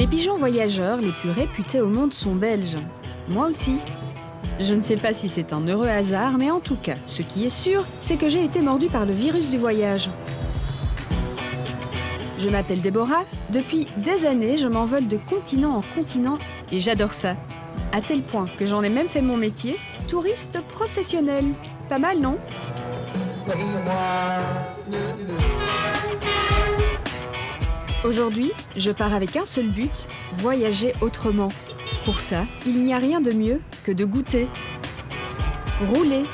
Les pigeons voyageurs les plus réputés au monde sont belges. Moi aussi. Je ne sais pas si c'est un heureux hasard, mais en tout cas, ce qui est sûr, c'est que j'ai été mordue par le virus du voyage. Je m'appelle Déborah. Depuis des années, je m'envole de continent en continent et j'adore ça. À tel point que j'en ai même fait mon métier, touriste professionnel. Pas mal, non ? Aujourd'hui, je pars avec un seul but, voyager autrement. Pour ça, il n'y a rien de mieux que de goûter. Rouler.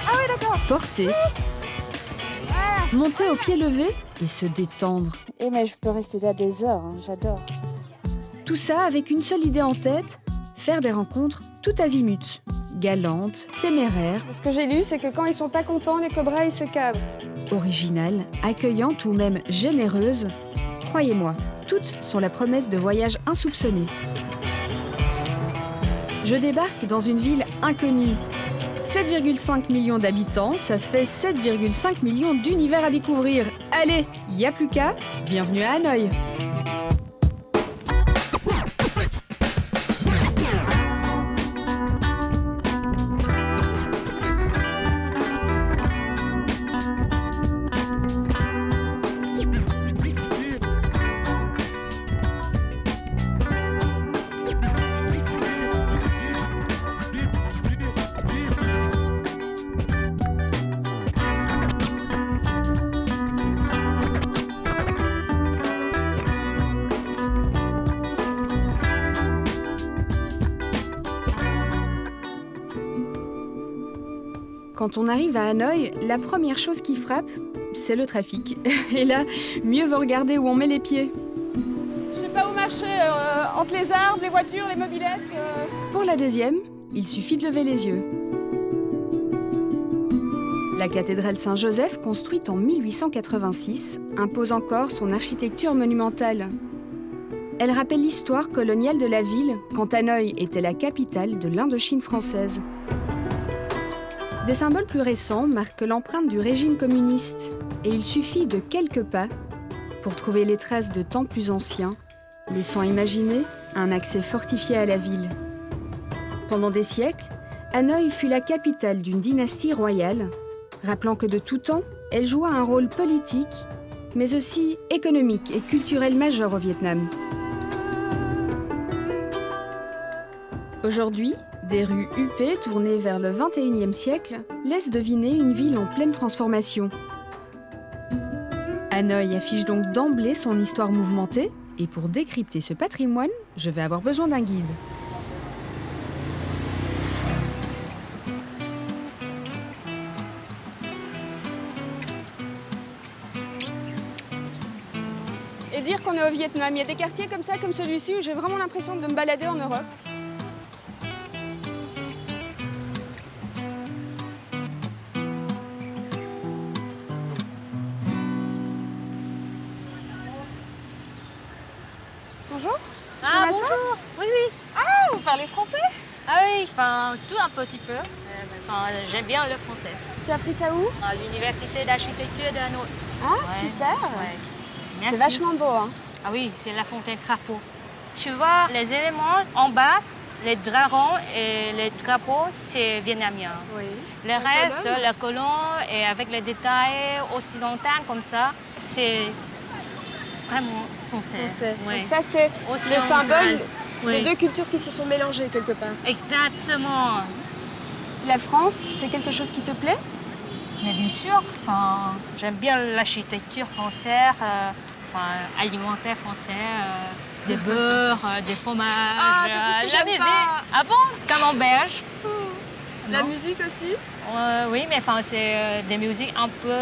Ah oui, d'accord. Porter. Monter au pied levé et se détendre. Eh mais je peux rester là des heures, hein, j'adore. Tout ça avec une seule idée en tête, faire des rencontres tout azimut. Galantes, téméraires, Ce que j'ai lu, c'est que quand ils sont pas contents, les cobras, ils se cavent. originales, accueillantes ou même généreuses. Croyez-moi, toutes sont la promesse de voyages insoupçonnés. Je débarque dans une ville inconnue. 7,5 millions d'habitants, ça fait 7,5 millions d'univers à découvrir. Allez, il n'y a plus qu'à. Bienvenue à Hanoï. Quand on arrive à Hanoï, la première chose qui frappe, c'est le trafic. Et là, mieux vaut regarder où on met les pieds. Je sais pas où marcher, entre les arbres, les voitures, les mobylettes. Pour la deuxième, il suffit de lever les yeux. La cathédrale Saint-Joseph, construite en 1886, impose encore son architecture monumentale. Elle rappelle l'histoire coloniale de la ville quand Hanoï était la capitale de l'Indochine française. Des symboles plus récents marquent l'empreinte du régime communiste et il suffit de quelques pas pour trouver les traces de temps plus anciens, laissant imaginer un accès fortifié à la ville. Pendant des siècles, Hanoï fut la capitale d'une dynastie royale, rappelant que de tout temps, elle joua un rôle politique, mais aussi économique et culturel majeur au Vietnam. Aujourd'hui, des rues huppées tournées vers le XXIe siècle laissent deviner une ville en pleine transformation. Hanoï affiche donc d'emblée son histoire mouvementée, et pour décrypter ce patrimoine, je vais avoir besoin d'un guide. Et dire qu'on est au Vietnam, il y a des quartiers comme ça, comme celui-ci, où j'ai vraiment l'impression de me balader en Europe. Bonjour. Je peux m'asseoir ? Bonjour. Oui, oui. Ah, vous parlez français ? Ah oui, enfin, tout un petit peu. Enfin, j'aime bien le français. Tu as appris ça où ? À l'université d'architecture de Hanoï. Ah, Ouais. super. Ouais. C'est Merci. vachement beau, hein. Ah oui, c'est la fontaine crapaud. Tu vois, les éléments en bas, les dragons et les drapeaux, c'est vietnamien. Oui. Le reste, la colonne, et avec les détails occidentaux comme ça, c'est vraiment français. Ouais. Donc ça, c'est le Occidental. symbole Oui. des deux cultures qui se sont mélangées quelque part. Exactement. La France, c'est quelque chose qui te plaît ? Mais bien sûr, enfin, j'aime bien l'architecture française, alimentaire français, des beurres, des fromages, Ah, c'est tout ce que la j'aime musique. pas. Ah bon? Camembert. La Non. musique aussi ? Oui, mais enfin, c'est des musiques un peu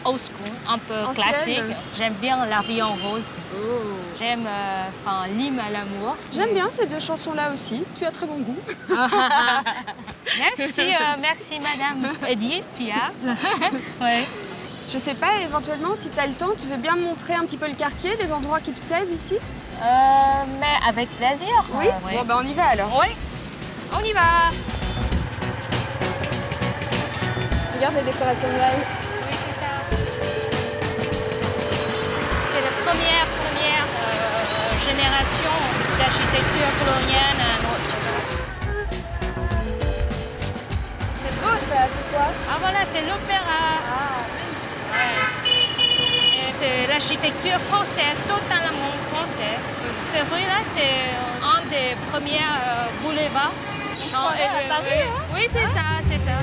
old school, un peu Ancienne. classiques. J'aime bien La vie en rose. J'aime L'hymne à l'amour. J'aime bien ces deux chansons-là aussi. Tu as très bon goût. Merci Madame Edith Piaf. Ouais. Je sais pas, éventuellement, si tu as le temps, tu veux bien me montrer un petit peu le quartier, des endroits qui te plaisent ici ? Mais avec plaisir. Oui ? Ouais. Bon, ben on y va alors. Oui, on y va. Regarde les décorations de Noël. Oui, c'est ça. C'est la première génération d'architecture coloniale à notre, tu vois. C'est beau ça, c'est quoi? Ah voilà, c'est l'opéra. Ouais. Et c'est l'architecture française, totalement française. Cette rue-là, c'est un des premiers boulevards. À Paris, hein? Oui, c'est ça, c'est ça.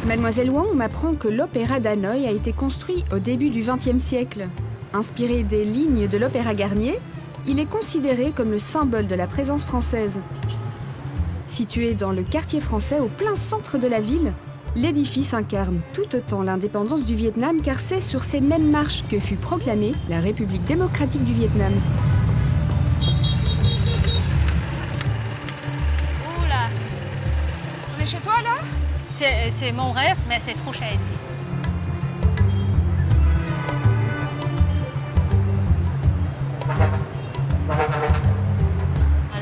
Mademoiselle Wang m'apprend que l'opéra d'Hanoï a été construit au début du XXe siècle. Inspiré des lignes de l'opéra Garnier, il est considéré comme le symbole de la présence française. Situé dans le quartier français au plein centre de la ville, l'édifice incarne tout autant l'indépendance du Vietnam car c'est sur ces mêmes marches que fut proclamée la République démocratique du Vietnam. Oula, On est chez toi là? c'est mon rêve, mais c'est trop cher ici.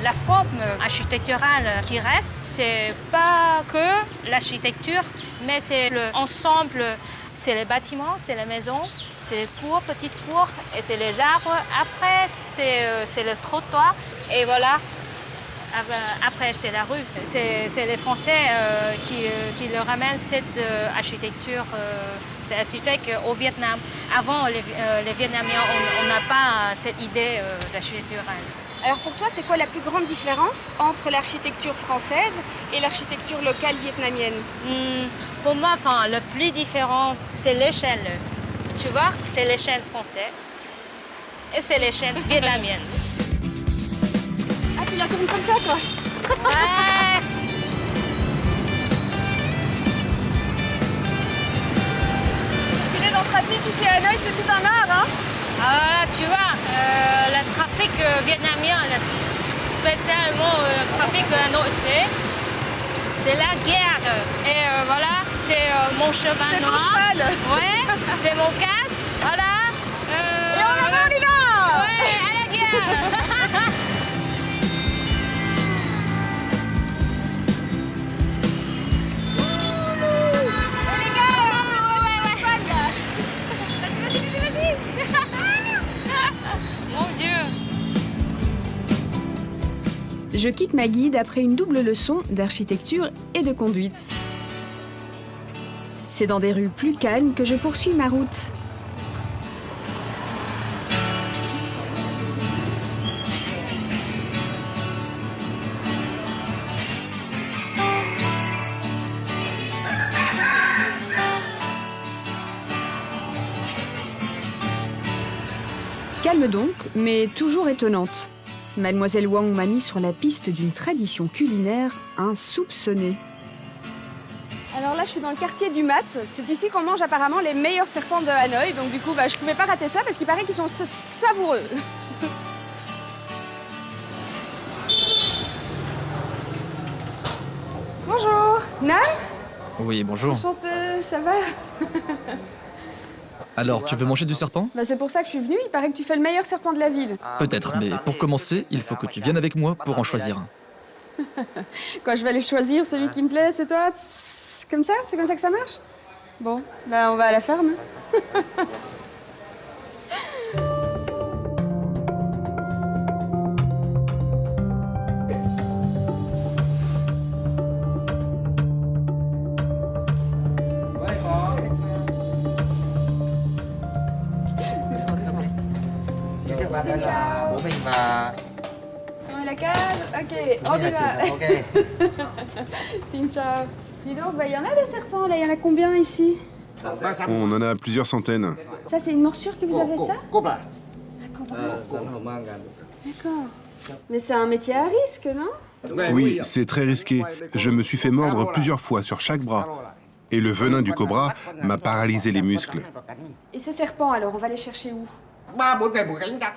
La forme architecturale qui reste, c'est pas que l'architecture, mais c'est l'ensemble, c'est les bâtiments, c'est les maisons, c'est les cours, petites cours, et c'est les arbres. Après, c'est le trottoir, et voilà. Après, c'est la rue. C'est les Français qui leur ramènent cette architecture, cet architecte au Vietnam. Avant, les Vietnamiens, on n'a pas cette idée d'architecturale. Alors pour toi, c'est quoi la plus grande différence entre l'architecture française et l'architecture locale vietnamienne? Pour moi, le plus différent, c'est l'échelle. Tu vois, c'est l'échelle française et c'est l'échelle vietnamienne. Ah, tu la tournes comme ça, toi? Ouais. Circuler dans le trafic ici à Hanoï, c'est tout un art, hein? Ah, tu vois, le trafic vietnamien, spécialement le trafic de la c'est la guerre. Et voilà, c'est mon cheval C'est ton noir. cheval. Ouais, c'est mon casque. Voilà. Et en avant, on y va! Ouais, à la guerre. Je quitte ma guide après une double leçon d'architecture et de conduite. C'est dans des rues plus calmes que je poursuis ma route. Calme donc, mais toujours étonnante. Mademoiselle Wang m'a mis sur la piste d'une tradition culinaire insoupçonnée. Alors là, je suis dans le quartier du Mat. C'est ici qu'on mange apparemment les meilleurs serpents de Hanoï. Donc du coup, je pouvais pas rater ça parce qu'il paraît qu'ils sont savoureux. Bonjour, Nan? Oui, bonjour. Enchantée, ça va? Alors, tu veux manger du serpent? C'est pour ça que je suis venue. Il paraît que tu fais le meilleur serpent de la ville. Peut-être, mais pour commencer, il faut que tu viennes avec moi pour en choisir un. Quand je vais aller choisir celui qui me plaît, c'est toi? C'est comme ça? C'est comme ça que ça marche? Bon, on va à la ferme. Xin chào. Của mình và Fermez la cage. Ok, on y va. ok. Xin chào. Dis donc, il y en a des serpents là. Il y en a combien ici? On en a plusieurs centaines. Ça, c'est une morsure que vous avez ça? Cúp à? D'accord. Mais c'est un métier à risque, non? Oui, c'est très risqué. Je me suis fait mordre plusieurs fois sur chaque bras. Et le venin du cobra m'a paralysé les muscles. Et ces serpents, alors, on va les chercher où?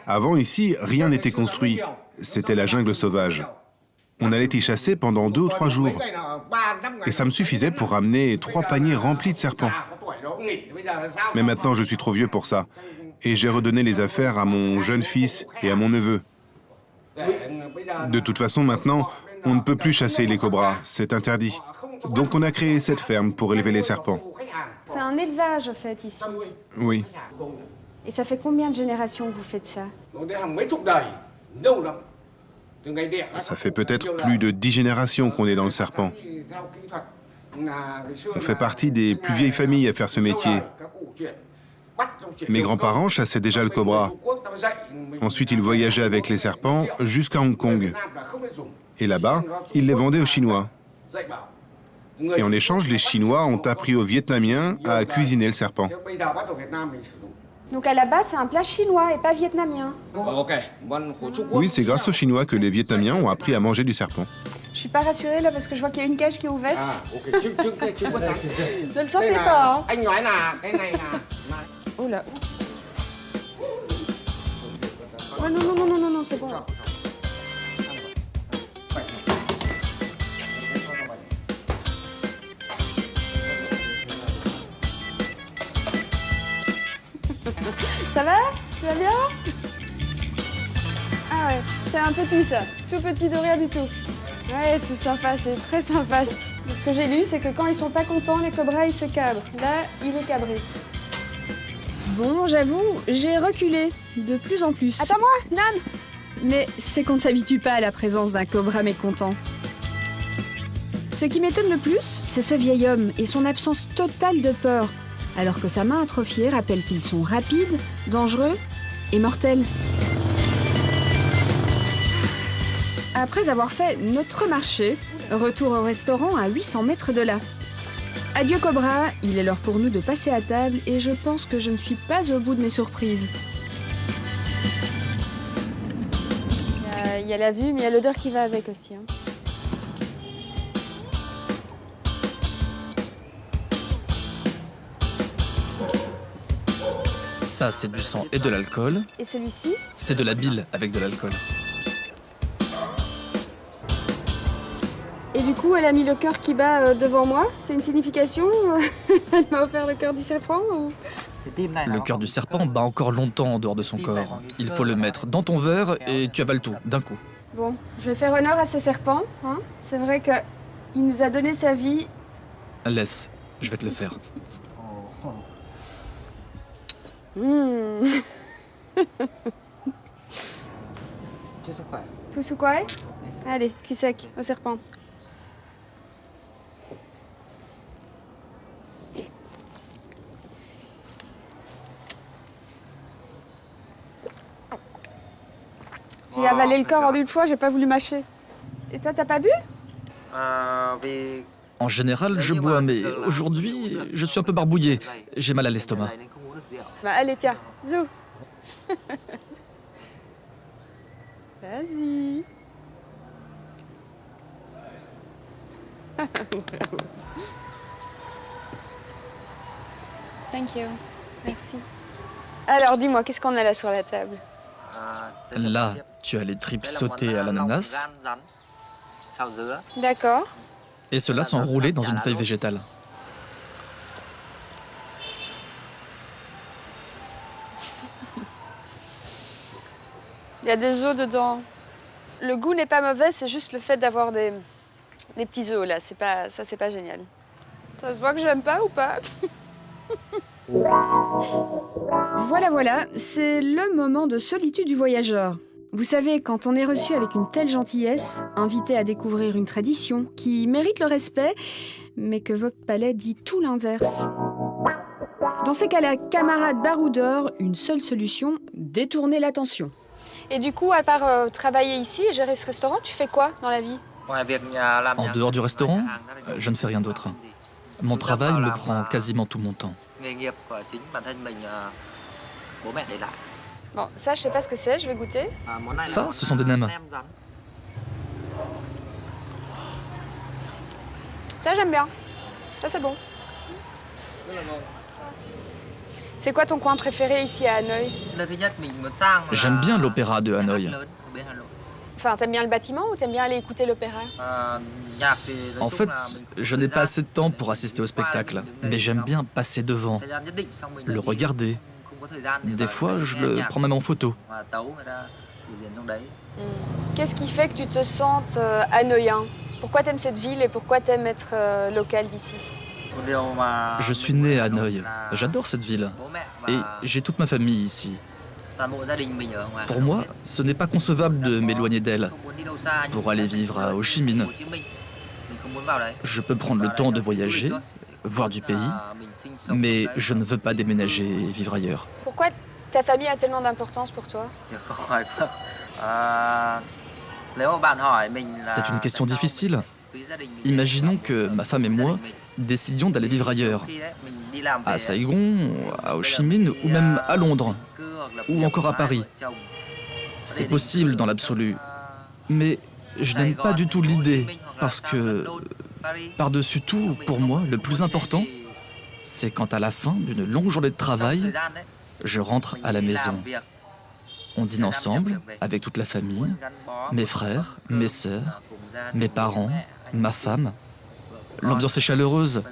Avant, ici, rien n'était construit. C'était la jungle sauvage. On allait y chasser pendant 2 ou 3 jours. Et ça me suffisait pour ramener 3 paniers remplis de serpents. Mais maintenant, je suis trop vieux pour ça. Et j'ai redonné les affaires à mon jeune fils et à mon neveu. De toute façon, maintenant, on ne peut plus chasser les cobras. C'est interdit. Donc on a créé cette ferme pour élever les serpents. C'est un élevage, en fait, ici. Oui. Et ça fait combien de générations que vous faites ça? Ça fait peut-être plus de 10 générations qu'on est dans le serpent. On fait partie des plus vieilles familles à faire ce métier. Mes grands-parents chassaient déjà le cobra. Ensuite, ils voyageaient avec les serpents jusqu'à Hong Kong. Et là-bas, ils les vendaient aux Chinois. Et en échange, les Chinois ont appris aux Vietnamiens à cuisiner le serpent. Donc à la base, c'est un plat chinois et pas vietnamien. Oui, c'est grâce aux Chinois que les Vietnamiens ont appris à manger du serpent. Je suis pas rassurée là parce que je vois qu'il y a une cage qui est ouverte. Ne le sentez pas, hein. Oh là. Ouais, non, c'est bon. Ça va? Tu vas bien? Ah ouais, c'est un petit ça. Tout petit de rien du tout. Ouais, c'est sympa, c'est très sympa. Ce que j'ai lu, c'est que quand ils sont pas contents, les cobras, ils se cabrent. Là, il est cabré. Bon, j'avoue, j'ai reculé, de plus en plus. Attends-moi, Nan! Mais c'est qu'on ne s'habitue pas à la présence d'un cobra mécontent. Ce qui m'étonne le plus, c'est ce vieil homme et son absence totale de peur, alors que sa main atrophiée rappelle qu'ils sont rapides, dangereux et mortels. Après avoir fait notre marché, retour au restaurant à 800 mètres de là. Adieu Cobra, il est l'heure pour nous de passer à table et je pense que je ne suis pas au bout de mes surprises. Il y a la vue, mais il y a l'odeur qui va avec aussi. Hein. Ça, c'est du sang et de l'alcool. Et celui-ci? C'est de la bile avec de l'alcool. Et du coup, elle a mis le cœur qui bat devant moi. C'est une signification? Elle m'a offert le cœur du serpent ou... Le cœur du serpent bat encore longtemps en dehors de son corps. Il faut le mettre dans ton verre et tu avales tout, d'un coup. Bon, je vais faire honneur à ce serpent. Hein. C'est vrai qu'il nous a donné sa vie. Laisse, je vais te le faire. Tout sous quoi? Allez, cul sec, au serpent. J'ai avalé le corps en une fois, j'ai pas voulu mâcher. Et toi, t'as pas bu? En général, je bois, mais aujourd'hui, je suis un peu barbouillé. J'ai mal à l'estomac. Bah allez, tiens, zou. Vas-y. Thank you. Merci. Alors, dis-moi, qu'est-ce qu'on a là sur la table? Là, tu as les tripes sautées à l'ananas. D'accord. Et ceux-là sont roulés dans une feuille végétale. Il y a des os dedans. Le goût n'est pas mauvais, c'est juste le fait d'avoir des petits os là. C'est pas génial. Ça se voit que j'aime pas ou pas? Voilà, c'est le moment de solitude du voyageur. Vous savez, quand on est reçu avec une telle gentillesse, invité à découvrir une tradition qui mérite le respect, mais que votre palais dit tout l'inverse. Dans ces cas-là, camarade baroudeur, une seule solution, détourner l'attention. Et du coup, à part travailler ici et gérer ce restaurant, tu fais quoi dans la vie? En dehors du restaurant, je ne fais rien d'autre. Mon travail me prend quasiment tout mon temps. Bon, ça, je sais pas ce que c'est, je vais goûter. Ça, ce sont des nems. Ça, j'aime bien. Ça, c'est bon. C'est quoi ton coin préféré ici à Hanoï? J'aime bien l'opéra de Hanoï. Enfin, t'aimes bien le bâtiment ou t'aimes bien aller écouter l'opéra? En fait, je n'ai pas assez de temps pour assister au spectacle, mais j'aime bien passer devant, le regarder. Des fois, je le prends même en photo. Qu'est-ce qui fait que tu te sentes hanoïen? Pourquoi t'aimes cette ville et pourquoi t'aimes être local d'ici? Je suis né à Hanoï. J'adore cette ville. Et j'ai toute ma famille ici. Pour moi, ce n'est pas concevable de m'éloigner d'elle pour aller vivre à Ho Chi Minh. Je peux prendre le temps de voyager, voir du pays, mais je ne veux pas déménager et vivre ailleurs. Pourquoi ta famille a tellement d'importance pour toi? C'est une question difficile. Imaginons que ma femme et moi décidions d'aller vivre ailleurs, à Saigon, à Ho Chi Minh ou même à Londres, ou encore à Paris. C'est possible dans l'absolu, mais je n'aime pas du tout l'idée, parce que, par-dessus tout, pour moi, le plus important, c'est quand à la fin d'une longue journée de travail, je rentre à la maison. On dîne ensemble, avec toute la famille, mes frères, mes sœurs, mes parents, ma femme. L'ambiance est chaleureuse.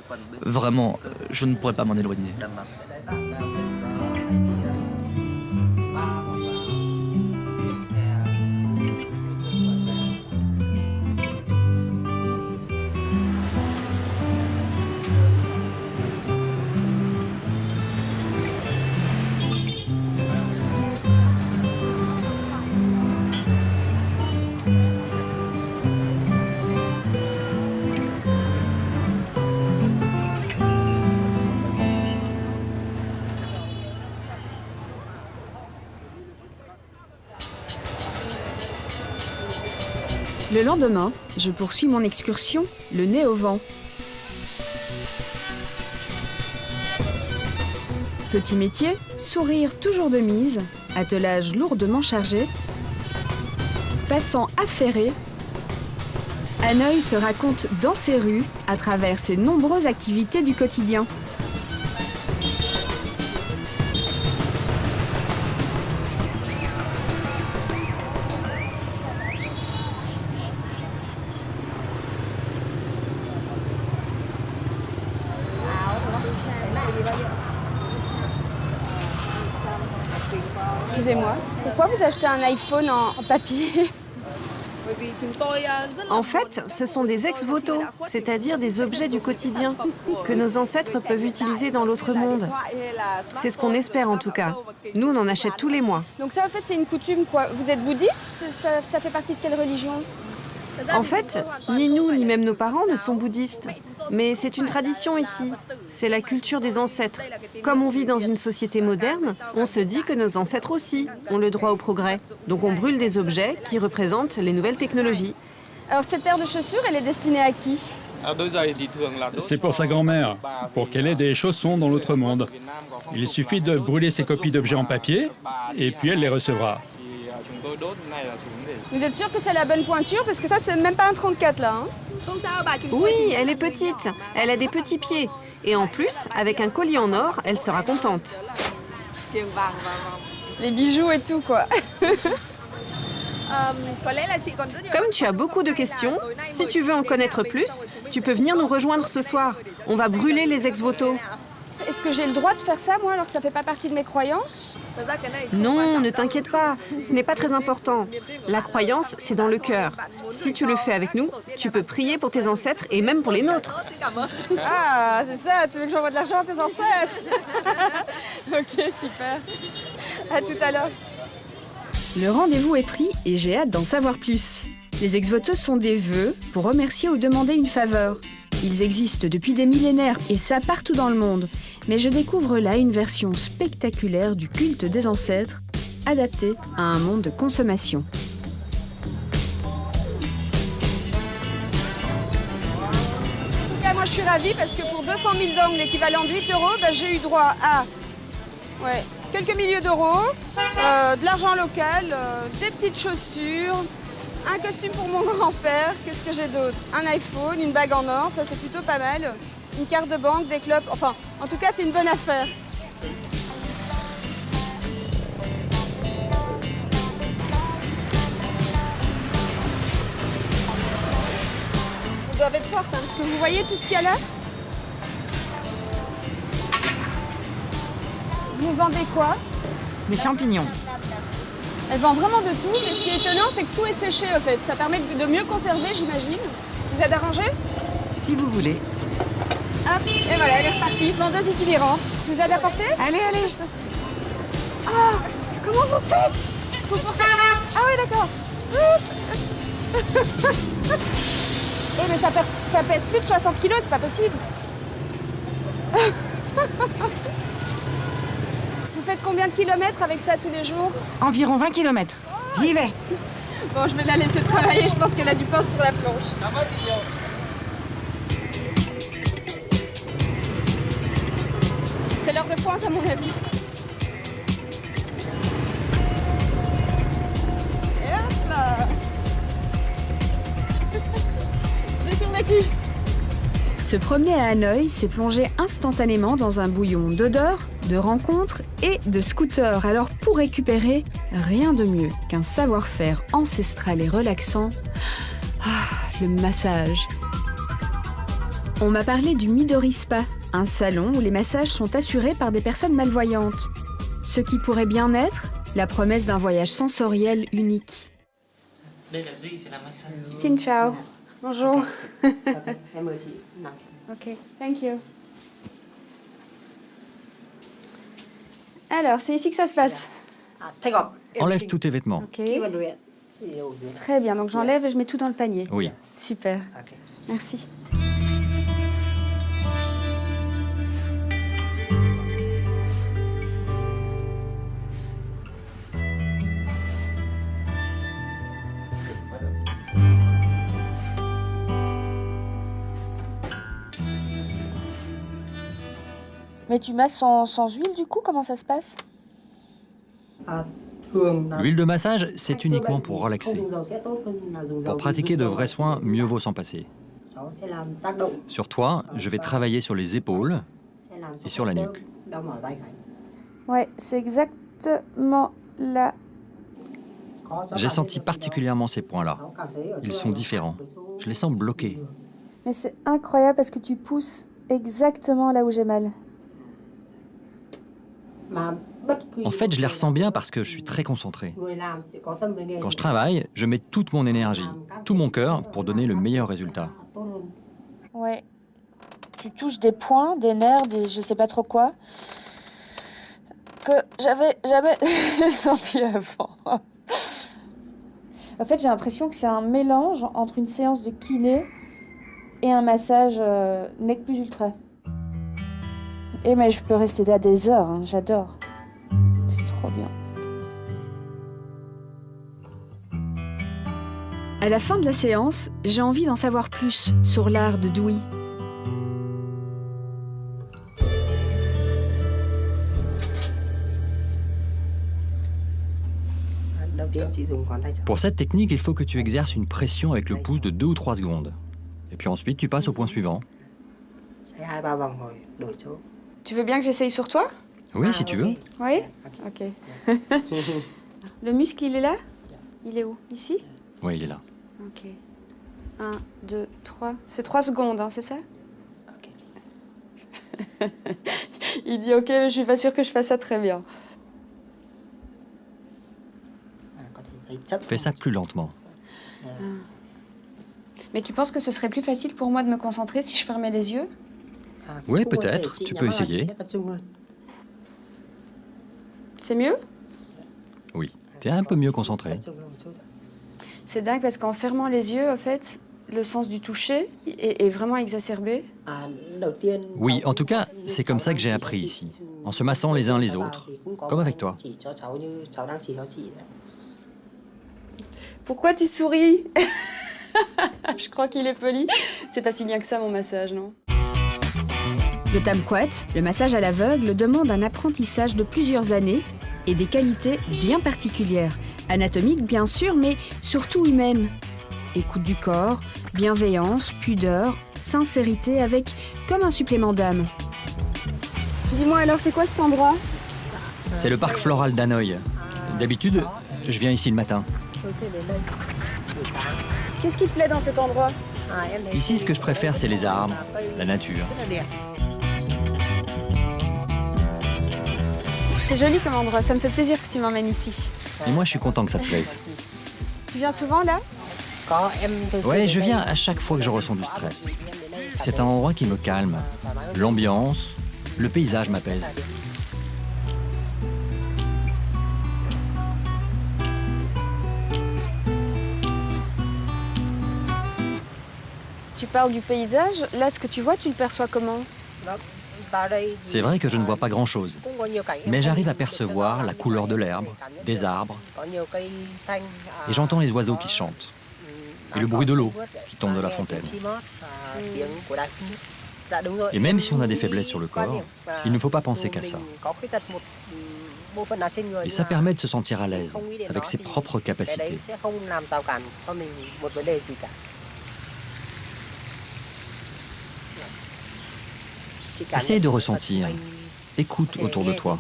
Vraiment, je ne pourrais pas m'en éloigner. Le lendemain, je poursuis mon excursion, le nez au vent. Petit métier, sourire toujours de mise, attelage lourdement chargé, passant affairé, Hanoï se raconte dans ses rues à travers ses nombreuses activités du quotidien. Excusez-moi, pourquoi vous achetez un iPhone en papier? En fait, ce sont des ex-voto, c'est-à-dire des objets du quotidien, que nos ancêtres peuvent utiliser dans l'autre monde. C'est ce qu'on espère en tout cas. Nous, on en achète tous les mois. Donc ça, en fait, c'est une coutume, quoi. Vous êtes bouddhiste? Ça fait partie de quelle religion? En fait, ni nous, ni même nos parents ne sont bouddhistes. Mais c'est une tradition ici. C'est la culture des ancêtres. Comme on vit dans une société moderne, on se dit que nos ancêtres aussi ont le droit au progrès. Donc on brûle des objets qui représentent les nouvelles technologies. Alors cette paire de chaussures, elle est destinée à qui? C'est pour sa grand-mère, pour qu'elle ait des chaussons dans l'autre monde. Il suffit de brûler ses copies d'objets en papier, et puis elle les recevra. Vous êtes sûr que c'est la bonne pointure? Parce que ça, c'est même pas un 34 là. Hein? Oui, elle est petite. Elle a des petits pieds. Et en plus, avec un collier en or, elle sera contente. Les bijoux et tout, quoi. Comme tu as beaucoup de questions, si tu veux en connaître plus, tu peux venir nous rejoindre ce soir. On va brûler les ex-voto. Est-ce que j'ai le droit de faire ça, moi, alors que ça fait pas partie de mes croyances? Non, ne t'inquiète pas, ce n'est pas très important. La croyance, c'est dans le cœur. Si tu le fais avec nous, tu peux prier pour tes ancêtres et même pour les nôtres. Ah, c'est ça, tu veux que j'envoie de l'argent à tes ancêtres? Ok, super. À tout à l'heure. Le rendez-vous est pris et j'ai hâte d'en savoir plus. Les ex-voto sont des vœux pour remercier ou demander une faveur. Ils existent depuis des millénaires et ça partout dans le monde. Mais je découvre là une version spectaculaire du culte des ancêtres, adaptée à un monde de consommation. En tout cas, moi je suis ravie parce que pour 200 000 dong, l'équivalent de 8 €, bah, j'ai eu droit à quelques milliers d'euros, de l'argent local, des petites chaussures, un costume pour mon grand-père, qu'est-ce que j'ai d'autre? Un iPhone, une bague en or, ça c'est plutôt pas mal. Une carte de banque, des clopes, enfin, en tout cas, c'est une bonne affaire. Vous doivent être fortes, hein, parce que vous voyez tout ce qu'il y a là? Vous vendez quoi? Des champignons. Elle vend vraiment de tout, mais ce qui est étonnant, c'est que tout est séché, en fait. Ça permet de mieux conserver, j'imagine. Vous êtes arrangé? Si vous voulez. Hop, et voilà, elle est repartie. Vendeuse itinérante. Je vous aide à porter? Allez, allez. Ah, comment vous faites? Ah oui, d'accord. Eh mais ça pèse plus de 60 kilos, c'est pas possible. Vous faites combien de kilomètres avec ça tous les jours? Environ 20 km. J'y vais. Bon, je vais la laisser travailler, je pense qu'elle a du pain sur la planche. C'est l'heure de pointe à mon avis. Et hop là. J'ai survécu. Se promener à Hanoï, c'est plonger instantanément dans un bouillon d'odeurs, de rencontres et de scooters. Alors pour récupérer, rien de mieux qu'un savoir-faire ancestral et relaxant. Le massage. On m'a parlé du Midori Spa, un salon où les massages sont assurés par des personnes malvoyantes. Ce qui pourrait bien être la promesse d'un voyage sensoriel unique. Xin chào. Bonjour. Ok, thank you. Alors, c'est ici que ça se passe. Enlève tous tes vêtements. Ok. Très bien, donc j'enlève et je mets tout dans le panier. Oui. Super. Merci. Mais tu masses sans huile du coup, comment ça se passe? L'huile de massage, c'est uniquement pour relaxer. Pour pratiquer de vrais soins, mieux vaut s'en passer. Sur toi, je vais travailler sur les épaules et sur la nuque. Ouais, c'est exactement là. J'ai senti particulièrement ces points-là. Ils sont différents. Je les sens bloqués. Mais c'est incroyable parce que tu pousses exactement là où j'ai mal. En fait, je les ressens bien parce que je suis très concentré. Quand je travaille, je mets toute mon énergie, tout mon cœur pour donner le meilleur résultat. Ouais. Tu touches des points, des nerfs, des je sais pas trop quoi, que j'avais jamais senti avant. En fait, j'ai l'impression que c'est un mélange entre une séance de kiné et un massage nec plus ultra. Et mais je peux rester là des heures, hein, j'adore. C'est trop bien. À la fin de la séance, j'ai envie d'en savoir plus sur l'art de Dewey. Pour cette technique, il faut que tu exerces une pression avec le pouce de 2 ou 3 secondes. Et puis ensuite, tu passes au point suivant. Tu veux bien que j'essaye sur toi? Oui, si tu veux. Oui? Ok. Le muscle, il est là? Il est où? Ici? Oui, il est là. Ok. 1, 2, 3. C'est 3 secondes, hein, c'est ça? Ok. Il dit ok, mais je suis pas sûre que je fasse ça très bien. Fais ça plus lentement. Mais tu penses que ce serait plus facile pour moi de me concentrer si je fermais les yeux? Oui, peut-être. Tu peux essayer. C'est mieux? Oui. Tu es un peu mieux concentré. C'est dingue parce qu'en fermant les yeux, en fait, le sens du toucher est vraiment exacerbé. Oui, en tout cas, c'est comme ça que j'ai appris ici. En se massant les uns les autres. Comme avec toi. Pourquoi tu souris? Je crois qu'il est poli. C'est pas si bien que ça, mon massage, non? Le tamquat, le massage à l'aveugle, demande un apprentissage de plusieurs années et des qualités bien particulières. Anatomiques, bien sûr, mais surtout humaines. Écoute du corps, bienveillance, pudeur, sincérité, avec comme un supplément d'âme. Dis-moi alors, c'est quoi cet endroit? C'est le parc floral d'Hanoï. D'habitude, je viens ici le matin. Qu'est-ce qui te plaît dans cet endroit? Ici, ce que je préfère, c'est les arbres, la nature. C'est joli comme endroit, ça me fait plaisir que tu m'emmènes ici. Et moi, je suis content que ça te plaise. Tu viens souvent là? Ouais, je viens à chaque fois que je ressens du stress. C'est un endroit qui me calme. L'ambiance, le paysage m'apaise. Tu parles du paysage. Là, ce que tu vois, tu le perçois comment? C'est vrai que je ne vois pas grand-chose, mais j'arrive à percevoir la couleur de l'herbe, des arbres, et j'entends les oiseaux qui chantent, et le bruit de l'eau qui tombe de la fontaine. Et même si on a des faiblesses sur le corps, il ne faut pas penser qu'à ça. Et ça permet de se sentir à l'aise avec ses propres capacités. Essaye de ressentir. Écoute autour de toi.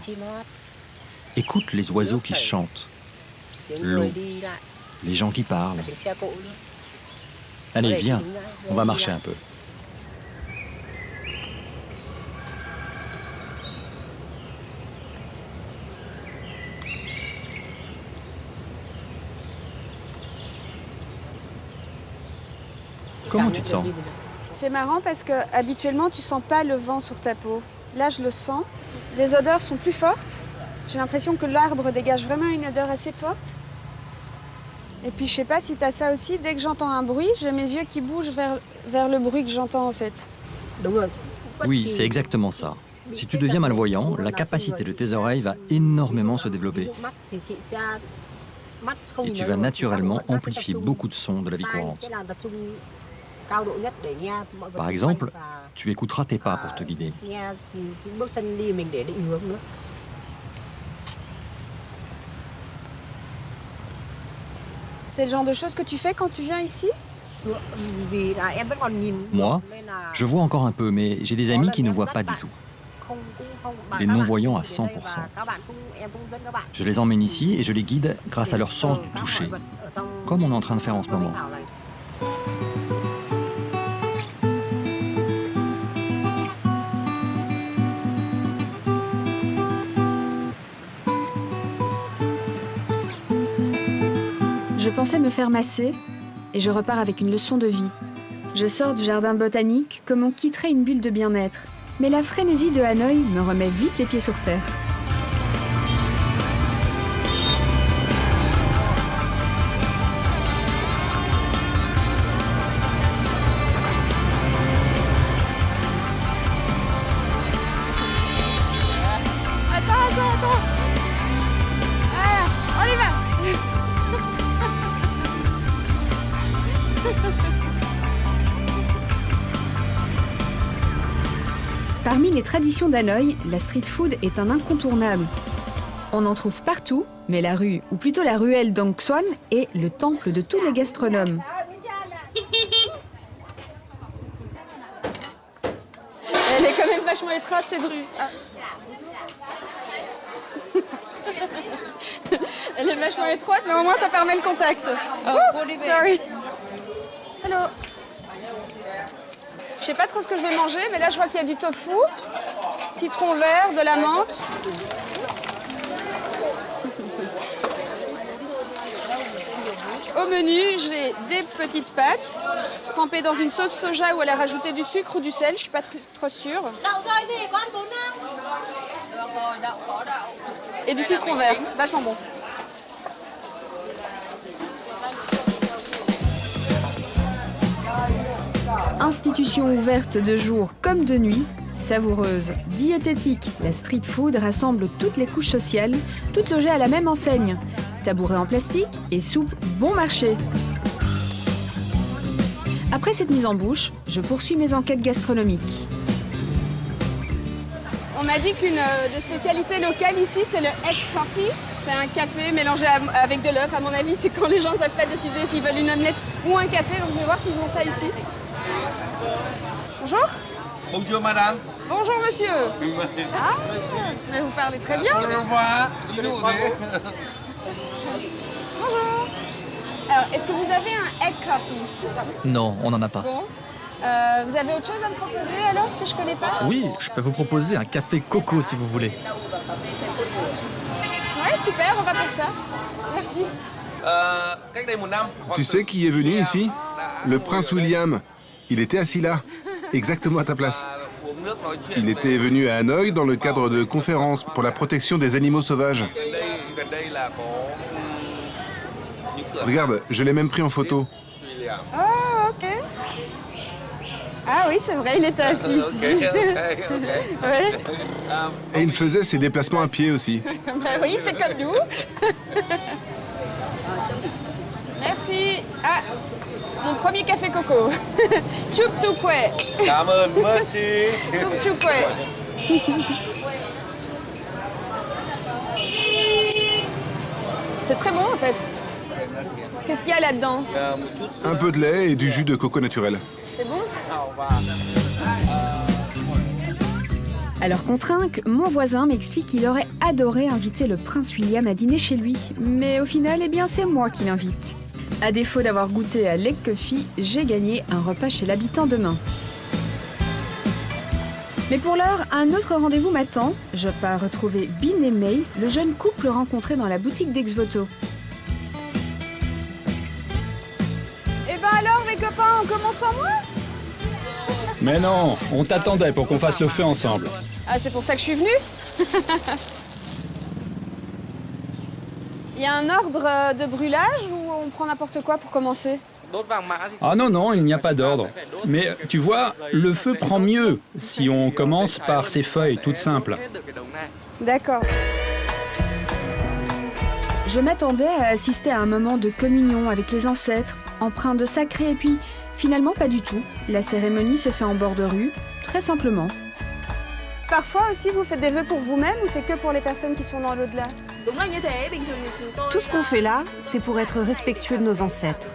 Écoute les oiseaux qui chantent, l'eau, les gens qui parlent. Allez, viens, on va marcher un peu. Comment tu te sens? C'est marrant parce que habituellement tu sens pas le vent sur ta peau. Là je le sens. Les odeurs sont plus fortes. J'ai l'impression que l'arbre dégage vraiment une odeur assez forte. Et puis je sais pas si tu as ça aussi, dès que j'entends un bruit, j'ai mes yeux qui bougent vers le bruit que j'entends en fait. Oui, c'est exactement ça. Si tu deviens malvoyant, la capacité de tes oreilles va énormément se développer. Et tu vas naturellement amplifier beaucoup de sons de la vie courante. Par exemple, tu écouteras tes pas pour te guider. C'est le genre de choses que tu fais quand tu viens ici? Moi, je vois encore un peu, mais j'ai des amis qui ne voient pas du tout. Des non-voyants à 100%. Je les emmène ici et je les guide grâce à leur sens du toucher, comme on est en train de faire en ce moment. Je pensais me faire masser et je repars avec une leçon de vie. Je sors du jardin botanique comme on quitterait une bulle de bien-être. Mais la frénésie de Hanoï me remet vite les pieds sur terre. Attends. Voilà, on y va. Parmi les traditions d'Hanoï, la street food est un incontournable. On en trouve partout, mais la rue, ou plutôt la ruelle d'Ang Xuan, est le temple de tous les gastronomes. Elle est quand même vachement étroite cette rue. Ah. Elle est vachement étroite, mais au moins ça permet le contact. Ouh, sorry. Hello. Je sais pas trop ce que je vais manger, mais là je vois qu'il y a du tofu, citron vert, de la menthe. Au menu, j'ai des petites pâtes trempées dans une sauce soja où elle a rajouté du sucre ou du sel, je suis pas trop sûre. Et du citron vert, vachement bon. Institution ouverte de jour comme de nuit, savoureuse, diététique, la street food rassemble toutes les couches sociales, toutes logées à la même enseigne. Tabourets en plastique et soupe bon marché. Après cette mise en bouche, je poursuis mes enquêtes gastronomiques. On m'a dit qu'une des spécialités locales ici, c'est le egg coffee. C'est un café mélangé avec de l'œuf. À mon avis, c'est quand les gens ne savent pas décider s'ils veulent une omelette ou un café. Donc je vais voir s'ils ont ça ici. Bonjour. Bonjour madame. Bonjour monsieur. Ah, mais vous parlez très bien. Bonjour. Alors, est-ce que vous avez un egg coffee? Non, on n'en a pas. Bon. Vous avez autre chose à me proposer alors que je connais pas? Oui, je peux vous proposer un café coco si vous voulez. Ouais, super, on va pour ça. Merci. Tu sais qui est venu ici? Le prince William. Il était assis là. exactement à ta place. Il était venu à Hanoï dans le cadre de conférences pour la protection des animaux sauvages. Regarde, je l'ai même pris en photo. Oh, ok. Ah oui, c'est vrai, il était assis ici. Ouais. Et il faisait ses déplacements à pied aussi. Bah oui, il fait comme nous. Merci. Ah, mon premier café coco. Chup chukwe. Chup chukwe. C'est très bon en fait. Qu'est-ce qu'il y a là-dedans? Un peu de lait et du jus de coco naturel. C'est bon? Alors qu'on trinque, mon voisin m'explique qu'il aurait adoré inviter le prince William à dîner chez lui. Mais au final, eh bien, c'est moi qui l'invite. À défaut d'avoir goûté à l'egg coffee, j'ai gagné un repas chez l'habitant demain. Mais pour l'heure, un autre rendez-vous m'attend. Je pars retrouver Bin et May, le jeune couple rencontré dans la boutique d'Ex-Voto. Eh ben alors les copains, on commence sans moi? Mais non, on t'attendait pour qu'on fasse le feu ensemble. Ah, c'est pour ça que je suis venue. Il y a un ordre de brûlage ou on prend n'importe quoi pour commencer? Ah non, non, il n'y a pas d'ordre. Mais tu vois, le feu prend mieux si on commence par ces feuilles toutes simples. D'accord. Je m'attendais à assister à un moment de communion avec les ancêtres, empreint de sacré, et puis finalement pas du tout. La cérémonie se fait en bord de rue, très simplement. Parfois aussi, vous faites des vœux pour vous-même ou c'est que pour les personnes qui sont dans l'au-delà? Tout ce qu'on fait là, c'est pour être respectueux de nos ancêtres.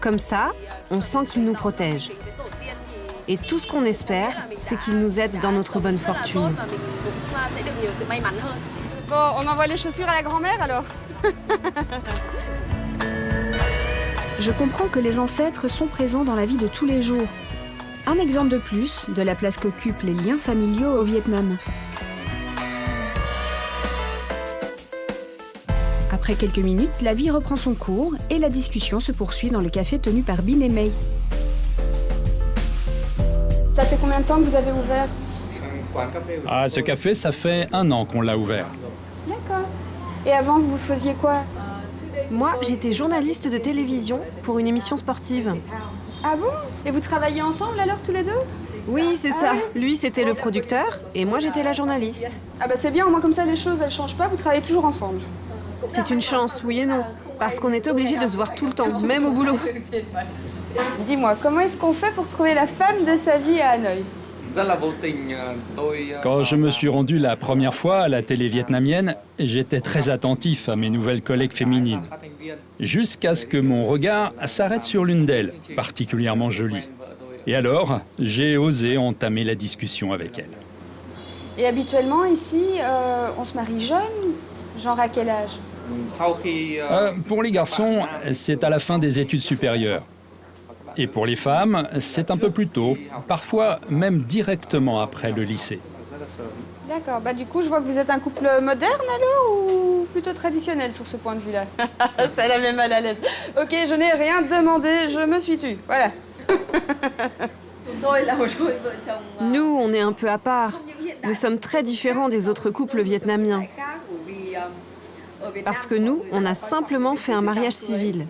Comme ça, on sent qu'ils nous protègent. Et tout ce qu'on espère, c'est qu'ils nous aident dans notre bonne fortune. Bon, on envoie les chaussures à la grand-mère alors? Je comprends que les ancêtres sont présents dans la vie de tous les jours. Un exemple de plus de la place qu'occupent les liens familiaux au Vietnam. Après quelques minutes, la vie reprend son cours et la discussion se poursuit dans le café tenu par Bin et May. Ça fait combien de temps que vous avez ouvert? Ah, ce café, ça fait 1 an qu'on l'a ouvert. D'accord. Et avant, vous faisiez quoi? Moi, j'étais journaliste de télévision pour une émission sportive. Ah bon? Et vous travaillez ensemble alors tous les deux? Oui, c'est ça. Lui, c'était le producteur et moi, j'étais la journaliste. Ah bah c'est bien, au moins comme ça les choses elles changent pas, vous travaillez toujours ensemble. C'est une chance, oui et non. Parce qu'on est obligé de se voir tout le temps, même au boulot. Dis-moi, comment est-ce qu'on fait pour trouver la femme de sa vie à Hanoï? Quand je me suis rendu la première fois à la télé vietnamienne, j'étais très attentif à mes nouvelles collègues féminines. Jusqu'à ce que mon regard s'arrête sur l'une d'elles, particulièrement jolie. Et alors, j'ai osé entamer la discussion avec elle. Et habituellement ici, on se marie jeune? Genre à quel âge? Pour les garçons, c'est à la fin des études supérieures. Et pour les femmes, c'est un peu plus tôt, parfois même directement après le lycée. D'accord, bah du coup je vois que vous êtes un couple moderne alors ou plutôt traditionnel sur ce point de vue-là? Ça la met mal à l'aise. Ok, je n'ai rien demandé, je me suis tue, voilà. Nous, on est un peu à part. Nous sommes très différents des autres couples vietnamiens. Parce que nous, on a simplement fait un mariage civil.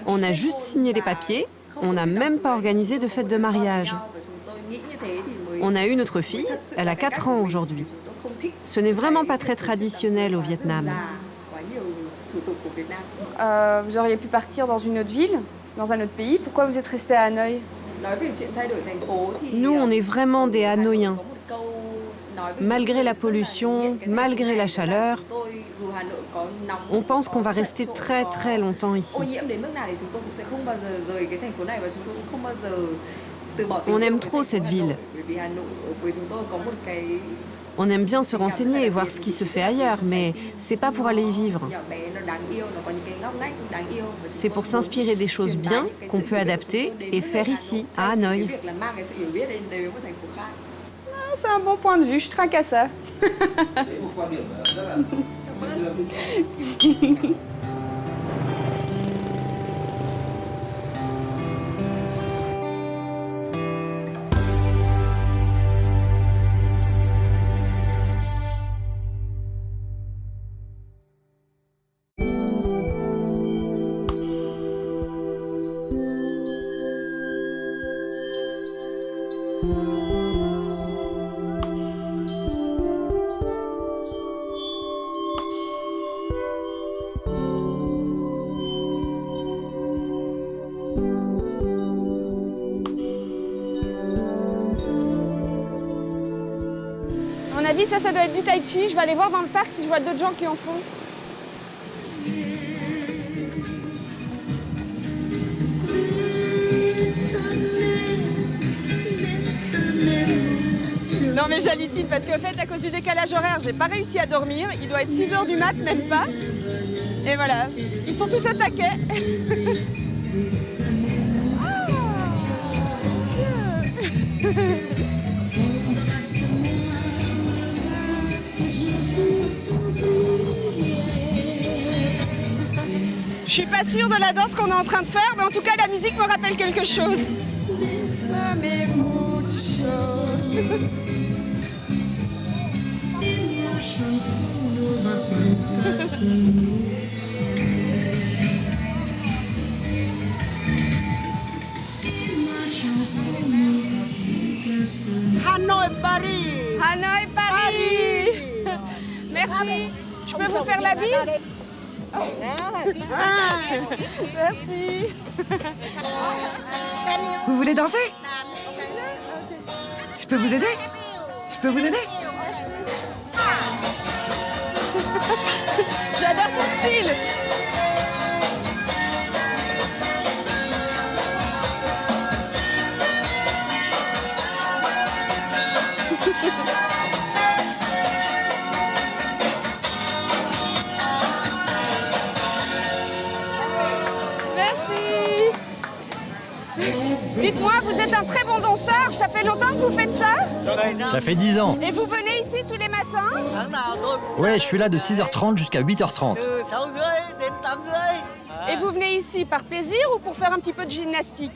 On a juste signé les papiers, on n'a même pas organisé de fête de mariage. On a eu notre fille, elle a 4 ans aujourd'hui. Ce n'est vraiment pas très traditionnel au Vietnam. Vous auriez pu partir dans une autre ville, dans un autre pays. Pourquoi vous êtes resté à Hanoï? Nous, on est vraiment des Hanoïens. Malgré la pollution, malgré la chaleur, on pense qu'on va rester très très longtemps ici. On aime trop cette ville. On aime bien se renseigner et voir ce qui se fait ailleurs, mais c'est pas pour aller y vivre. C'est pour s'inspirer des choses bien qu'on peut adapter et faire ici, à Hanoï. Ah, c'est un bon point de vue, je trinque à ça. mon avis, ça doit être du tai chi. Je vais aller voir dans le parc si je vois d'autres gens qui en font. Non mais j'hallucine parce qu'en fait, à cause du décalage horaire, j'ai pas réussi à dormir. Il doit être 6 h du mat, même pas. Et voilà, ils sont tous au taquet. Je suis pas sûre de la danse qu'on est en train de faire, mais en tout cas la musique me rappelle quelque chose. Hanoï, Paris. Hanoï, Paris. Merci. Je peux vous faire la bise? Merci. Vous voulez danser? Je peux vous aider? Je peux vous aider? J'adore ce style. Dites-moi, vous êtes un très bon danseur, ça fait longtemps que vous faites ça? Ça fait 10 ans. Et vous venez ici tous les matins? Ouais, je suis là de 6h30 jusqu'à 8h30. Et vous venez ici par plaisir ou pour faire un petit peu de gymnastique?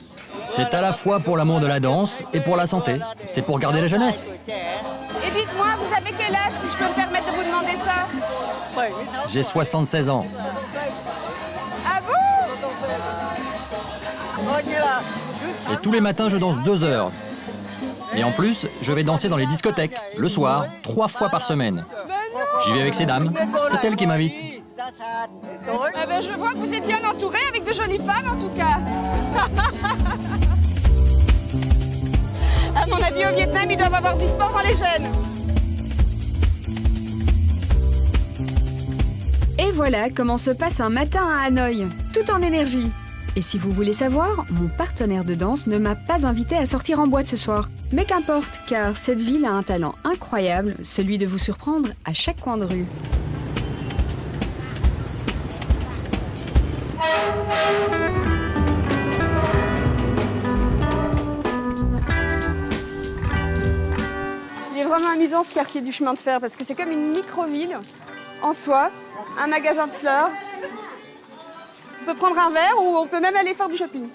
C'est à la fois pour l'amour de la danse et pour la santé. C'est pour garder la jeunesse. Et dites-moi, vous avez quel âge si je peux me permettre de vous demander ça? J'ai 76 ans. Ah bon? Et tous les matins, je danse 2 heures. Et en plus, je vais danser dans les discothèques, le soir, 3 fois par semaine. J'y vais avec ces dames. C'est elles qui m'invitent. Ah ben, je vois que vous êtes bien entouré avec de jolies femmes, en tout cas. À mon avis, au Vietnam, ils doivent avoir du sport dans les gènes. Et voilà comment se passe un matin à Hanoï, tout en énergie. Et si vous voulez savoir, mon partenaire de danse ne m'a pas invité à sortir en boîte ce soir. Mais qu'importe, car cette ville a un talent incroyable, celui de vous surprendre à chaque coin de rue. Il est vraiment amusant ce quartier du chemin de fer parce que c'est comme une micro-ville en soi, un magasin de fleurs. On peut prendre un verre ou on peut même aller faire du shopping.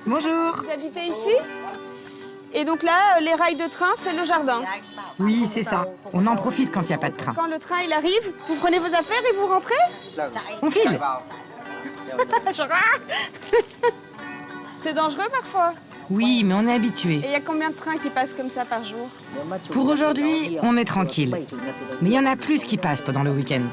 Bonjour. Vous habitez ici? Et donc là, les rails de train, c'est le jardin. Oui, c'est ça. On en profite quand il n'y a pas de train. Quand le train il arrive, vous prenez vos affaires et vous rentrez? On file. C'est dangereux parfois. Oui, mais on est habitué. Et il y a combien de trains qui passent comme ça par jour? Pour aujourd'hui, on est tranquille. Mais il y en a plus qui passent pendant le week-end.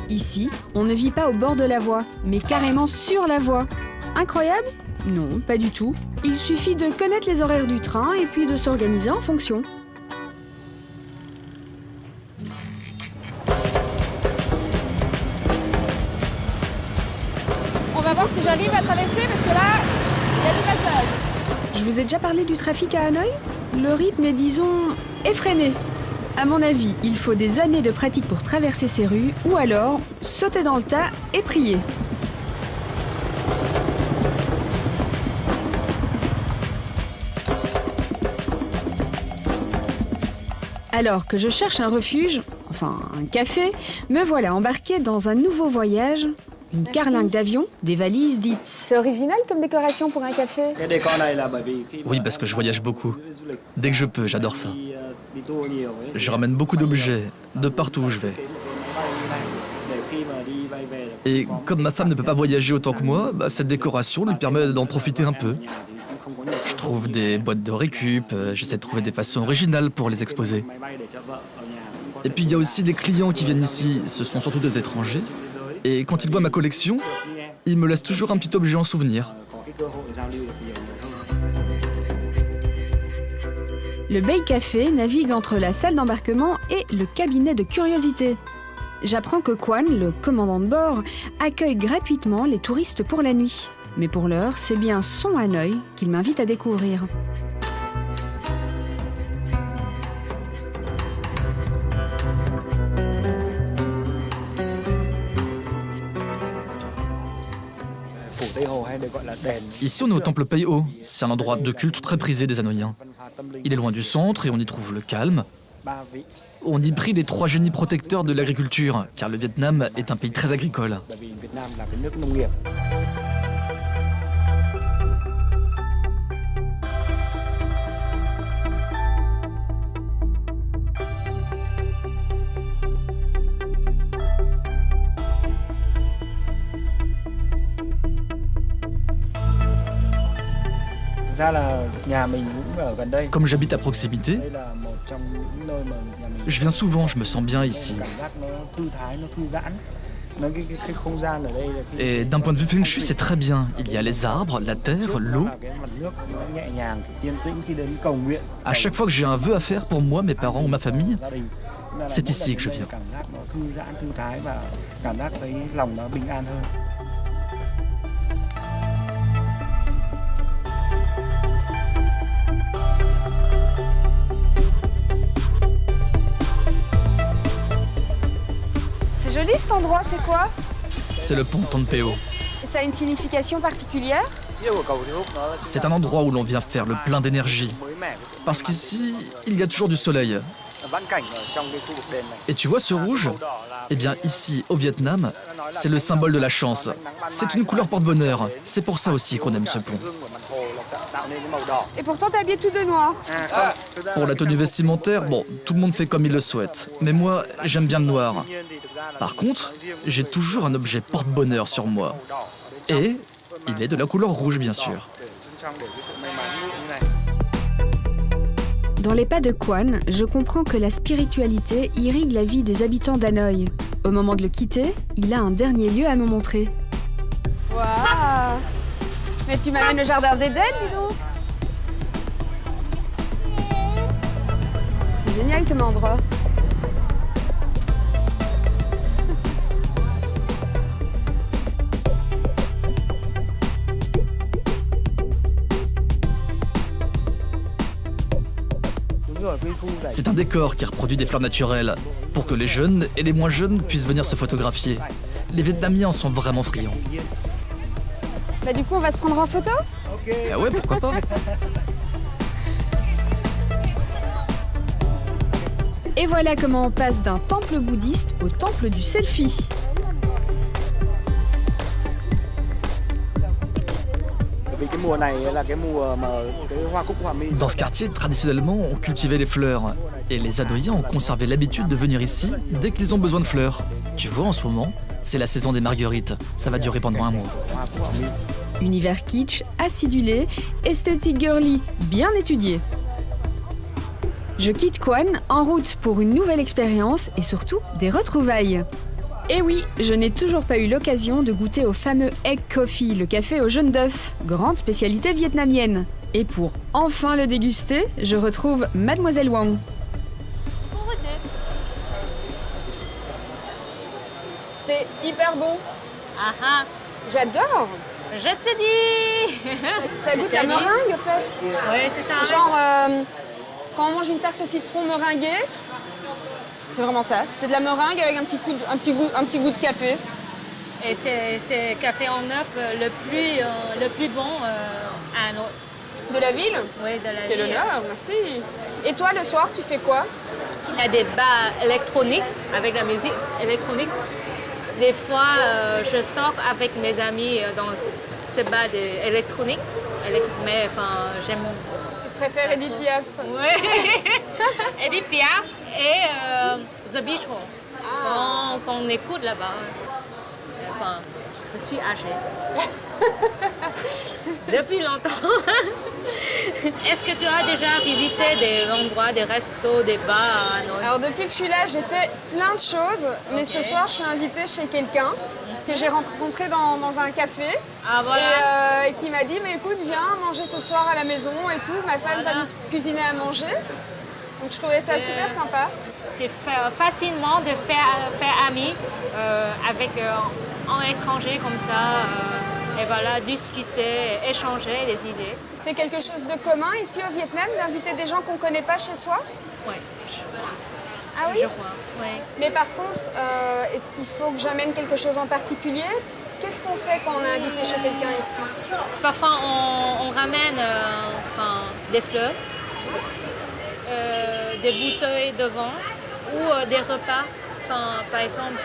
Ici, on ne vit pas au bord de la voie, mais carrément sur la voie. Incroyable? Non, pas du tout. Il suffit de connaître les horaires du train et puis de s'organiser en fonction. On va voir si j'arrive à traverser parce que là, il y a du passage. Je vous ai déjà parlé du trafic à Hanoï? Le rythme est, disons, effréné. À mon avis, il faut des années de pratique pour traverser ces rues, ou alors sauter dans le tas et prier. Alors que je cherche un refuge, enfin un café, me voilà embarquée dans un nouveau voyage. Une carlingue d'avion, des valises dites. C'est original comme décoration pour un café. Oui, parce que je voyage beaucoup. Dès que je peux, j'adore ça. Je ramène beaucoup d'objets de partout où je vais. Et comme ma femme ne peut pas voyager autant que moi, cette décoration lui permet d'en profiter un peu. Je trouve des boîtes de récup, j'essaie de trouver des façons originales pour les exposer. Et puis il y a aussi des clients qui viennent ici, ce sont surtout des étrangers. Et quand ils voient ma collection, ils me laissent toujours un petit objet en souvenir. Le Bay Café navigue entre la salle d'embarquement et le cabinet de curiosité. J'apprends que Kwan, le commandant de bord, accueille gratuitement les touristes pour la nuit. Mais pour l'heure, c'est bien son Hanoï qu'il m'invite à découvrir. Ici, on est au temple Pei-Ho. C'est un endroit de culte très prisé des Hanoïens. Il est loin du centre et on y trouve le calme. On y prie les 3 génies protecteurs de l'agriculture, car le Vietnam est un pays très agricole. Comme j'habite à proximité, je viens souvent, je me sens bien ici. Et d'un point de vue feng shui, c'est très bien. Il y a les arbres, la terre, l'eau. À chaque fois que j'ai un vœu à faire pour moi, mes parents ou ma famille, c'est ici que je viens. C'est joli cet endroit, c'est quoi? C'est le pont Ton Peo. Ça a une signification particulière? C'est un endroit où l'on vient faire le plein d'énergie. Parce qu'ici, il y a toujours du soleil. Et tu vois ce rouge? Eh bien ici, au Vietnam, c'est le symbole de la chance. C'est une couleur porte-bonheur. C'est pour ça aussi qu'on aime ce pont. Et pourtant, t'es habillé tout de noir. Pour la tenue vestimentaire, bon, tout le monde fait comme il le souhaite. Mais moi, j'aime bien le noir. Par contre, j'ai toujours un objet porte-bonheur sur moi. Et il est de la couleur rouge, bien sûr. Dans les pas de Kwan, je comprends que la spiritualité irrigue la vie des habitants d'Hanoï. Au moment de le quitter, il a un dernier lieu à me montrer. Waouh! Mais tu m'amènes le jardin d'Éden, dis donc! C'est génial comme endroit. C'est un décor qui reproduit des fleurs naturelles, pour que les jeunes et les moins jeunes puissent venir se photographier. Les Vietnamiens sont vraiment friands. Bah du coup, on va se prendre en photo? Ah ouais, pourquoi pas? Et voilà comment on passe d'un temple bouddhiste au temple du selfie. Dans ce quartier, traditionnellement, on cultivait les fleurs. Et les Hanoïens ont conservé l'habitude de venir ici dès qu'ils ont besoin de fleurs. Tu vois, en ce moment, c'est la saison des marguerites. Ça va durer pendant un mois. Univers kitsch, acidulé, esthétique girly, bien étudié. Je quitte Kwan en route pour une nouvelle expérience et surtout des retrouvailles. Et oui, je n'ai toujours pas eu l'occasion de goûter au fameux Egg Coffee, le café au jaune d'œuf, grande spécialité vietnamienne. Et pour enfin le déguster, je retrouve Mademoiselle Wang. C'est hyper bon. Ah ah, J'adore. je te dis. Ça goûte la meringue, en fait. Oui, c'est ça. Genre, quand on mange une tarte au citron meringuée, c'est vraiment ça. C'est de la meringue avec un petit goût de café. Et c'est café en neuf le plus bon à Hanoï. De la ville? Oui, de la Quel ville. honneur, merci. Et toi, le soir, tu fais quoi? Il y a des bars électroniques avec la musique électronique. Des fois, je sors avec mes amis dans ces bars électroniques. Mais enfin, j'aime. Tu préfères Edith Piaf? Oui, Edith Piaf et The Beatles. Quand on écoute là-bas. Enfin, je suis âgée. Depuis longtemps. Est-ce que tu as déjà visité des endroits, des restos, des bars à Hanoï? Alors depuis que je suis là, j'ai fait plein de choses, mais ce soir je suis invitée chez quelqu'un que j'ai rencontré dans un café Ah voilà. et qui m'a dit mais écoute viens manger ce soir à la maison et tout, ma femme va nous cuisiner à manger. Donc je trouvais ça super sympa. C'est facilement de faire ami avec un étranger comme ça. Et voilà, discuter, échanger des idées. C'est quelque chose de commun ici au Vietnam d'inviter des gens qu'on ne connaît pas chez soi? Oui. Ah oui? Je crois, oui. Mais par contre, est-ce qu'il faut que j'amène quelque chose en particulier? Qu'est-ce qu'on fait quand on est invité chez quelqu'un ici? Parfois, on ramène des fleurs, des bouteilles de vin ou des repas. Par exemple,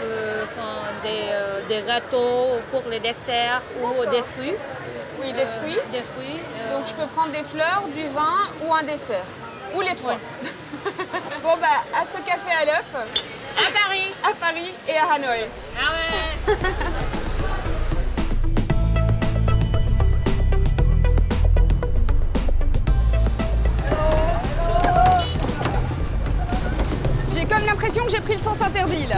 des gâteaux pour les desserts ou des fruits. Oui, des fruits. Des fruits. Donc je peux prendre des fleurs, du vin ou un dessert. Ou les trois. Bon bah, à ce café à l'œuf. À Paris et à Hanoï. Ah ouais. J'ai comme l'impression que j'ai pris le sens interdit là.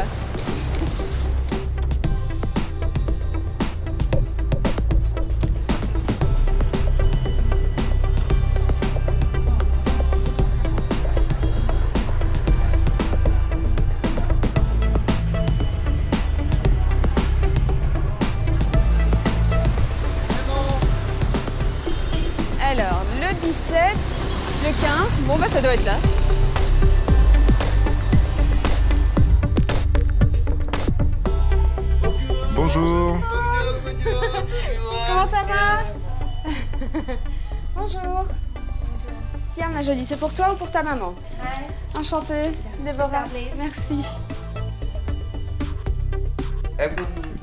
Alors, le 17, le 15, bon bah ça doit être là. Bonjour. Comment ça va? Bonjour. Tiens, ma jolie, c'est pour toi ou pour ta maman? Enchantée, Déborah. Merci.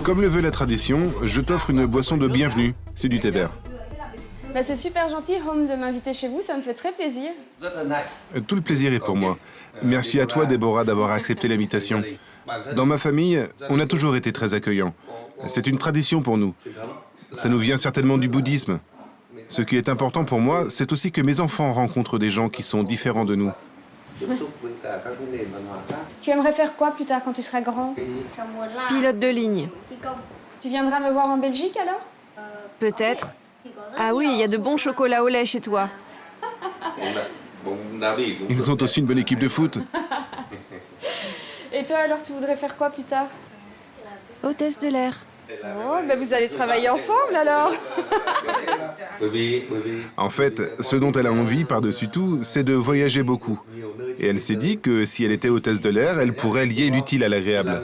Comme le veut la tradition, je t'offre une boisson de bienvenue. C'est du thé vert. Bah, c'est super gentil, Home, de m'inviter chez vous, ça me fait très plaisir. Tout le plaisir est pour moi. Merci à toi, Déborah, d'avoir accepté l'invitation. Dans ma famille, on a toujours été très accueillants. C'est une tradition pour nous. Ça nous vient certainement du bouddhisme. Ce qui est important pour moi, c'est aussi que mes enfants rencontrent des gens qui sont différents de nous. Tu aimerais faire quoi plus tard quand tu seras grand? Pilote de ligne. Tu viendras me voir en Belgique alors? Peut-être. Ah oui, il y a de bons chocolats au lait chez toi. Ils ont aussi une bonne équipe de foot. Et toi alors, tu voudrais faire quoi plus tard? Hôtesse de l'air. Oh, bah vous allez travailler ensemble alors. En fait, ce dont elle a envie par-dessus tout, c'est de voyager beaucoup. Et elle s'est dit que si elle était hôtesse de l'air, elle pourrait lier l'utile à l'agréable.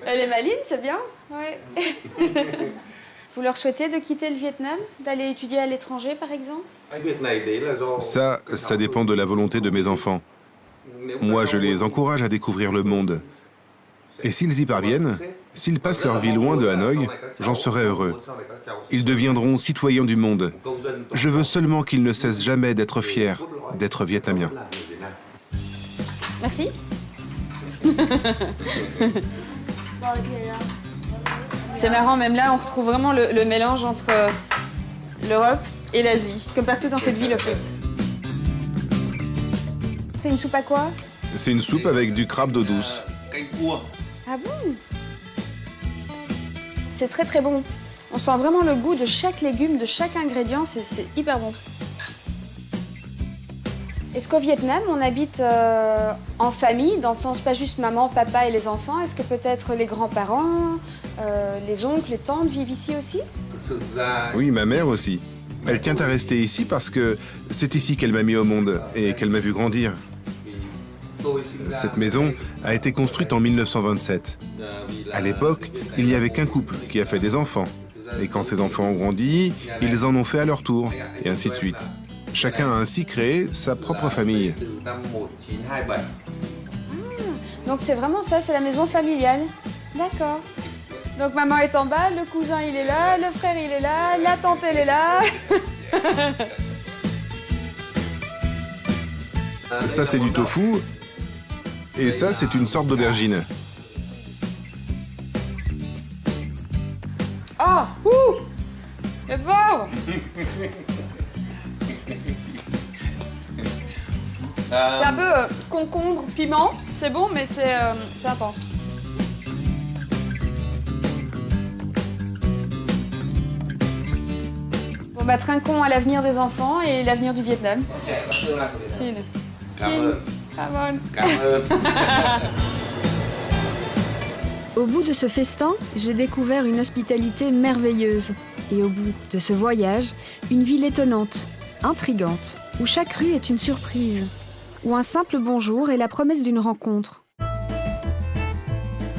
Elle est maline, c'est bien. Ouais. Vous leur souhaitez de quitter le Vietnam, d'aller étudier à l'étranger par exemple? Ça dépend de la volonté de mes enfants. Moi, je les encourage à découvrir le monde. Et s'ils y parviennent, s'ils passent leur vie loin de Hanoï, j'en serai heureux. Ils deviendront citoyens du monde. Je veux seulement qu'ils ne cessent jamais d'être fiers d'être vietnamiens. Merci. C'est marrant, même là, on retrouve vraiment le mélange entre l'Europe et l'Asie, comme partout dans cette ville, en fait. C'est une soupe à quoi? C'est une soupe avec du crabe d'eau douce. Ah bon? C'est très très bon. On sent vraiment le goût de chaque légume, de chaque ingrédient, c'est hyper bon. Est-ce qu'au Vietnam, on habite en famille, dans le sens pas juste maman, papa et les enfants? Est-ce que peut-être les grands-parents, les oncles, les tantes vivent ici aussi? Oui, ma mère aussi. Elle tient à rester ici parce que c'est ici qu'elle m'a mis au monde et qu'elle m'a vu grandir. Cette maison a été construite en 1927. À l'époque, il n'y avait qu'un couple qui a fait des enfants. Et quand ces enfants ont grandi, ils en ont fait à leur tour, et ainsi de suite. Chacun a ainsi créé sa propre famille. Donc c'est vraiment ça, c'est la maison familiale. D'accord. Donc maman est en bas, le cousin il est là, le frère il est là, la tante elle est là. Ça, c'est du tofu. Et ça, c'est une sorte d'aubergine. Oh, ouh, c'est fort. C'est un peu concombre, piment. C'est bon, mais c'est intense. Bon bah trinquons à l'avenir des enfants et l'avenir du Vietnam. Chin. Chin. Come on. Au bout de ce festin, j'ai découvert une hospitalité merveilleuse. Et au bout de ce voyage, une ville étonnante, intrigante, où chaque rue est une surprise, où un simple bonjour est la promesse d'une rencontre.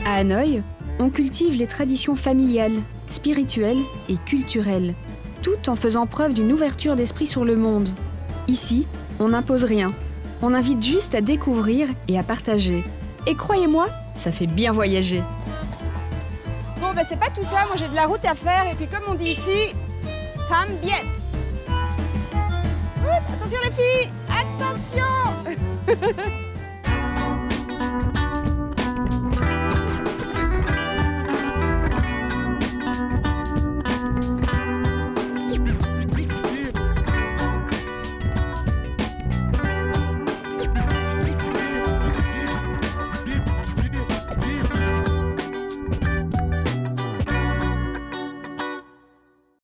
À Hanoï, on cultive les traditions familiales, spirituelles et culturelles, tout en faisant preuve d'une ouverture d'esprit sur le monde. Ici, on n'impose rien. On invite juste à découvrir et à partager. Et croyez-moi, ça fait bien voyager. Bon, bah c'est pas tout ça. Moi, j'ai de la route à faire. Et puis, comme on dit ici, tam bien. Attention les filles, attention.